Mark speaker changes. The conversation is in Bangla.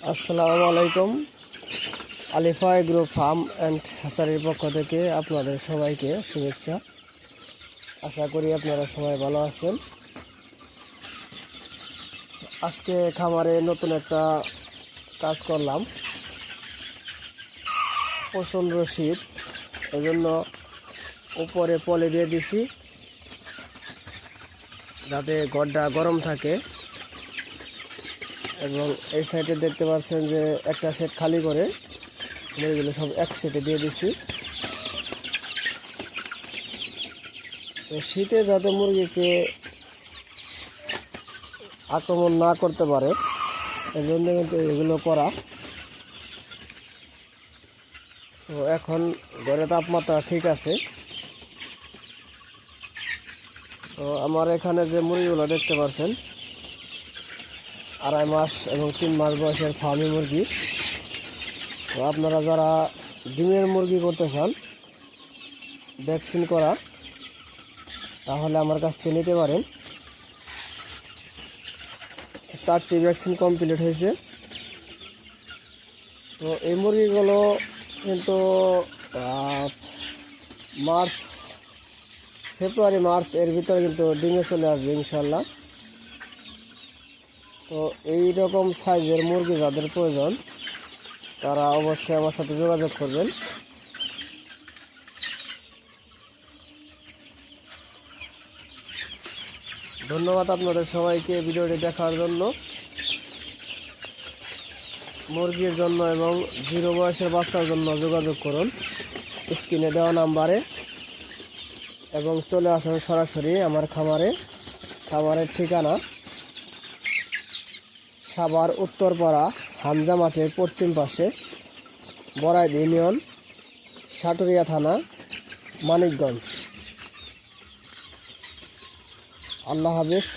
Speaker 1: আসসালামু আলাইকুম। আলিফা এগ্রো ফার্ম অ্যান্ড হ্যাচারির পক্ষ থেকে আপনাদের সবাইকে শুভেচ্ছা। আশা করি আপনারা সবাই ভালো আছেন। আজকে খামারে নতুন একটা কাজ করলাম। প্রচণ্ড শীত, এজন্য উপরে পলি দিয়ে দিছি যাতে ঘরটা গরম থাকে। এবং এই সাইডে দেখতে পাচ্ছেন যে একটা সেট খালি করে মুরগিগুলো সব এক সেটে দিয়ে দিছি। তো শীতে যাতে মুরগিকে আক্রমণ না করতে পারে এজন্য কিন্তু এগুলো করা। তো এখন ঘরে তাপমাত্রা ঠিক আছে। তো আমার এখানে যে মুরগিগুলো দেখতে পাচ্ছেন 2.5 মাস এবং 3 মাস বয়সের ফার্মি মুরগি। তো আপনারা যারা ডিমের মুরগি করতে চান ভ্যাকসিন করা, তাহলে আমার কাছ থেকে নিতে পারেন। 4টি ভ্যাকসিন কমপ্লিট হয়েছে। তো এই মুরগিগুলো কিন্তু ফেব্রুয়ারি মার্চ এর ভিতরে কিন্তু ডিমে চলে আসবে ইনশাল্লাহ। তো এই রকম সাইজের মুরগি যাদের প্রয়োজন তারা অবশ্যই আমার সাথে যোগাযোগ করবেন। ধন্যবাদ আপনাদের সবাইকে ভিডিওটি দেখার জন্য। মুরগির জন্য এবং 0 বয়সের বাচ্চার জন্য যোগাযোগ করুন স্ক্রিনে দেওয়া নাম্বারে এবং চলে আসুন সরাসরি আমার খামারে। খামারের ঠিকানা সাভার উত্তরপাড়া হামজা মাঠের পশ্চিম পাশে, বড়াইদ ইউনিয়ন, সাটুরিয়া থানা, মানিকগঞ্জ। আল্লাহ হাফেজ।